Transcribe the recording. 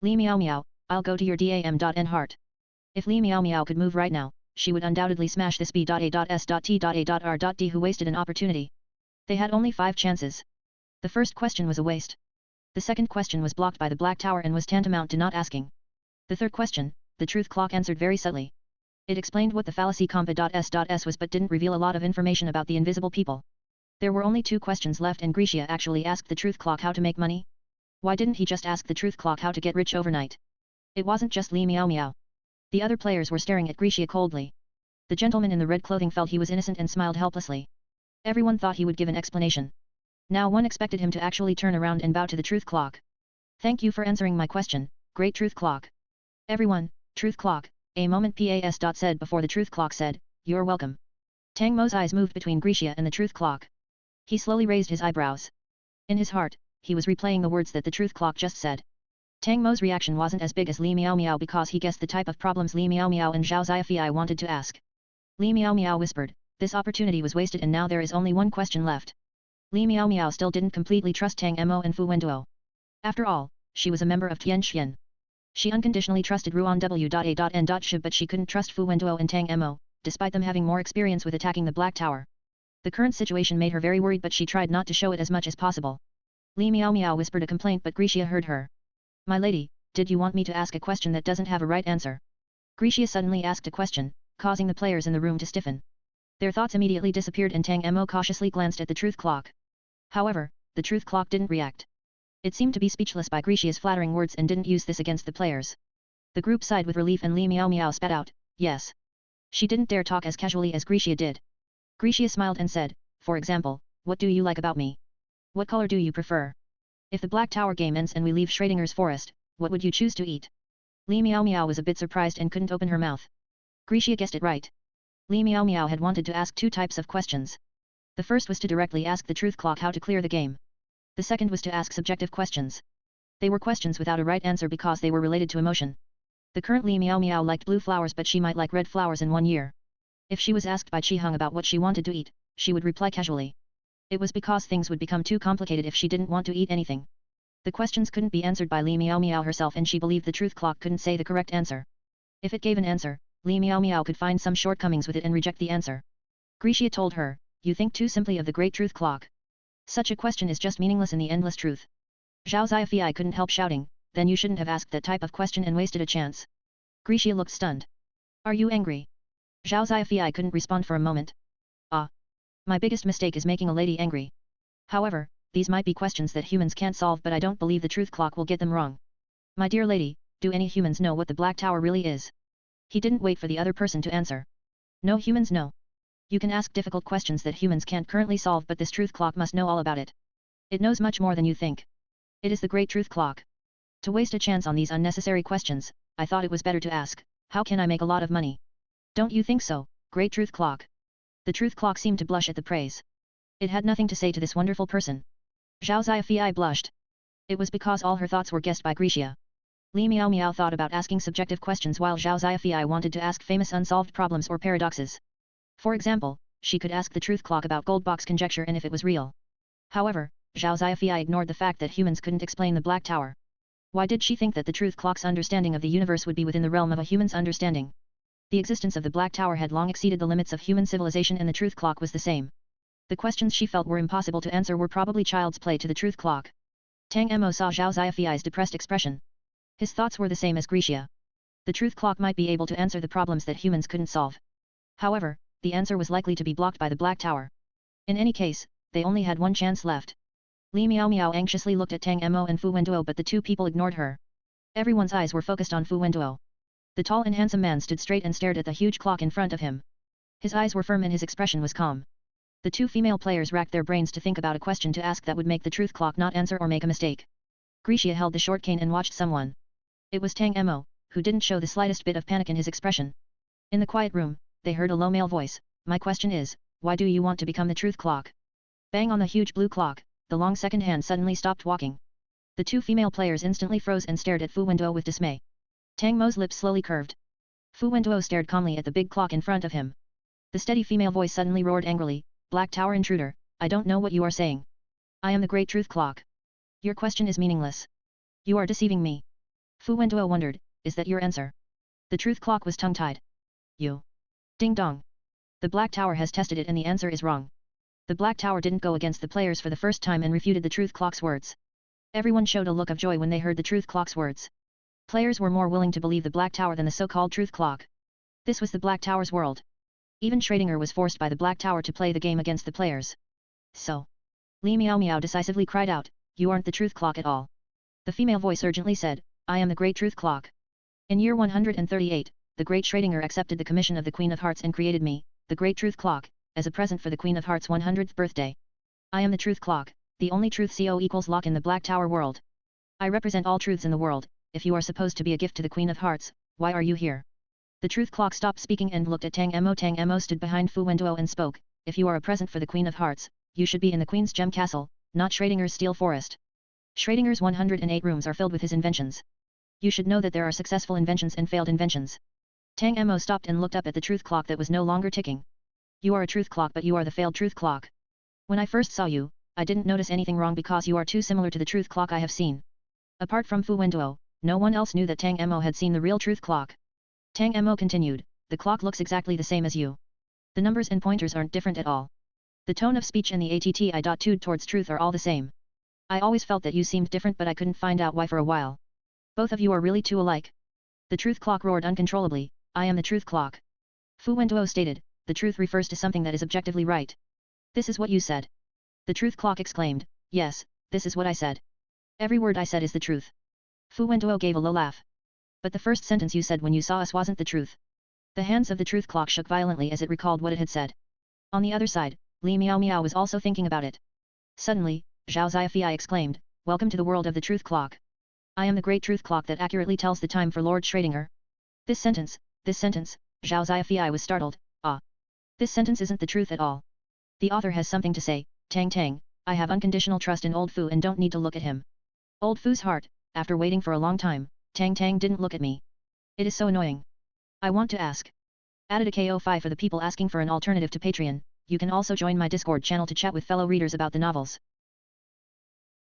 Li Meow Meow, I'll go to your dam.n heart. If Li Meow Meow could move right now, she would undoubtedly smash this B.A.S.T.A.R.D who wasted an opportunity. They had only 5 chances. The first question was a waste. The second question was blocked by the Black Tower and was tantamount to not asking. The third question, the truth clock answered very subtly. It explained what the fallacy compa.s.s was but didn't reveal a lot of information about the invisible people. There were only 2 questions left and Grisha actually asked the truth clock how to make money. Why didn't he just ask the truth clock how to get rich overnight? It wasn't just Li Meow Meow. The other players were staring at Grisha coldly. The gentleman in the red clothing felt he was innocent and smiled helplessly. Everyone thought he would give an explanation. Now one expected him to actually turn around and bow to the truth clock. Thank you for answering my question, great truth clock. Everyone, truth clock, a moment pas. Said before the truth clock said, you're welcome. Tang Mo's eyes moved between Grisha and the truth clock. He slowly raised his eyebrows. In his heart, he was replaying the words that the truth clock just said. Tang Mo's reaction wasn't as big as Li Meow Meow because he guessed the type of problems Li Meow Meow and Zhao Ziafei wanted to ask. Li Meow Meow whispered, this opportunity was wasted and now there is only one question left. Li Meow Meow still didn't completely trust Tang Mo and Fu Wenduo. After all, she was a member of Tian Xian. She unconditionally trusted Ruan W.A.N. Shi but she couldn't trust Fu Wenduo and Tang Mo, despite them having more experience with attacking the Black Tower. The current situation made her very worried but she tried not to show it as much as possible. Li Meow Meow whispered a complaint but Grisha heard her. My lady, did you want me to ask a question that doesn't have a right answer? Grisha suddenly asked a question, causing the players in the room to stiffen. Their thoughts immediately disappeared and Tang Mo cautiously glanced at the truth clock. However, the truth clock didn't react. It seemed to be speechless by Grisha's flattering words and didn't use this against the players. The group sighed with relief and Li Meow Meow spat out, yes. She didn't dare talk as casually as Grisha did. Grisha smiled and said, for example, what do you like about me? What color do you prefer? If the Black Tower game ends and we leave Schrodinger's forest, what would you choose to eat? Li Meow Meow was a bit surprised and couldn't open her mouth. Grisha guessed it right. Li Meow Meow had wanted to ask 2 types of questions. The first was to directly ask the truth clock how to clear the game. The second was to ask subjective questions. They were questions without a right answer because they were related to emotion. The current Li Meow Meow liked blue flowers but she might like red flowers in 1 year. If she was asked by Chi Hung about what she wanted to eat, she would reply casually. It was because things would become too complicated if she didn't want to eat anything. The questions couldn't be answered by Li Meow Meow herself and she believed the truth clock couldn't say the correct answer. If it gave an answer, Li Meow Meow could find some shortcomings with it and reject the answer. Grisha told her, you think too simply of the great truth clock. Such a question is just meaningless in the endless truth. Zhao Ziafei couldn't help shouting, then you shouldn't have asked that type of question and wasted a chance. Grisha looked stunned. Are you angry? Zhao Ziafei couldn't respond for a moment. Ah. My biggest mistake is making a lady angry. However, these might be questions that humans can't solve but I don't believe the truth clock will get them wrong. My dear lady, do any humans know what the Black Tower really is? He didn't wait for the other person to answer. No humans know. You can ask difficult questions that humans can't currently solve but this truth clock must know all about it. It knows much more than you think. It is the great truth clock. To waste a chance on these unnecessary questions, I thought it was better to ask, how can I make a lot of money? Don't you think so, great truth clock? The truth clock seemed to blush at the praise. It had nothing to say to this wonderful person. Zhao Ziafei blushed. It was because all her thoughts were guessed by Grisha. Li Meow Meow thought about asking subjective questions while Zhao Ziafei wanted to ask famous unsolved problems or paradoxes. For example, she could ask the truth clock about gold box conjecture and if it was real. However, Zhao Ziafei ignored the fact that humans couldn't explain the Black Tower. Why did she think that the truth clock's understanding of the universe would be within the realm of a human's understanding? The existence of the Black Tower had long exceeded the limits of human civilization and the truth clock was the same. The questions she felt were impossible to answer were probably child's play to the truth clock. Tang Mo saw Zhao Ziafei's depressed expression. His thoughts were the same as Grisha. The truth clock might be able to answer the problems that humans couldn't solve. However, the answer was likely to be blocked by the Black Tower. In any case, they only had one chance left. Li Meow Meow anxiously looked at Tang Mo and Fu Wenduo but the 2 people ignored her. Everyone's eyes were focused on Fu Wenduo. The tall and handsome man stood straight and stared at the huge clock in front of him. His eyes were firm and his expression was calm. The 2 female players racked their brains to think about a question to ask that would make the truth clock not answer or make a mistake. Grisha held the short cane and watched someone. It was Tang Mo, who didn't show the slightest bit of panic in his expression. In the quiet room, they heard a low male voice, my question is, why do you want to become the truth clock? Bang on the huge blue clock, the long second hand suddenly stopped walking. The 2 female players instantly froze and stared at Fu Wenduo with dismay. Tang Mo's lips slowly curved. Fu Wenduo stared calmly at the big clock in front of him. The steady female voice suddenly roared angrily, Black Tower intruder, I don't know what you are saying. I am the great truth clock. Your question is meaningless. You are deceiving me. Fu Wenduo wondered, is that your answer? The truth clock was tongue-tied. You. Ding dong. The Black Tower has tested it and the answer is wrong. The Black Tower didn't go against the players for the first time and refuted the truth clock's words. Everyone showed a look of joy when they heard the truth clock's words. Players were more willing to believe the Black Tower than the so-called truth clock. This was the Black Tower's world. Even Schrödinger was forced by the Black Tower to play the game against the players. So. Li Miao Miao decisively cried out, you aren't the truth clock at all. The female voice urgently said, I am the great truth clock. In year 138, the great Schrödinger accepted the commission of the Queen of Hearts and created me, the great truth clock, as a present for the Queen of Hearts' 100th birthday. I am the truth clock, the only truth co equals lock in the Black Tower world. I represent all truths in the world. If you are supposed to be a gift to the Queen of Hearts, why are you here? The truth clock stopped speaking and looked at Tang Mo. Tang Mo stood behind Fu Wenduo and spoke, if you are a present for the Queen of Hearts, you should be in the Queen's Gem Castle, not Schrödinger's Steel Forest. Schrödinger's 108 rooms are filled with his inventions. You should know that there are successful inventions and failed inventions. Tang Mo stopped and looked up at the truth clock that was no longer ticking. You are a truth clock but you are the failed truth clock. When I first saw you, I didn't notice anything wrong because you are too similar to the truth clock I have seen. Apart from Fu Wenduo, no one else knew that Tang Mo had seen the real truth clock. Tang Mo continued, the clock looks exactly the same as you. The numbers and pointers aren't different at all. The tone of speech and the attitude towards truth are all the same. I always felt that you seemed different but I couldn't find out why for a while. Both of you are really too alike. The truth clock roared uncontrollably, I am the truth clock. Fu Wenduo stated, the truth refers to something that is objectively right. This is what you said. The truth clock exclaimed, yes, this is what I said. Every word I said is the truth. Fu Wenduo gave a low laugh. But the first sentence you said when you saw us wasn't the truth. The hands of the truth clock shook violently as it recalled what it had said. On the other side, Li Miao Miao was also thinking about it. Suddenly, Zhao Ziafei exclaimed, welcome to the world of the truth clock. I am the great truth clock that accurately tells the time for Lord Schrödinger. This sentence, Zhao Ziafei was startled, ah. This sentence isn't the truth at all. The author has something to say, Tang, I have unconditional trust in old Fu and don't need to look at him. Old Fu's heart, after waiting for a long time, Tang didn't look at me. It is so annoying. I want to ask. Added a KO5 for the people asking for an alternative to Patreon, you can also join my Discord channel to chat with fellow readers about the novels.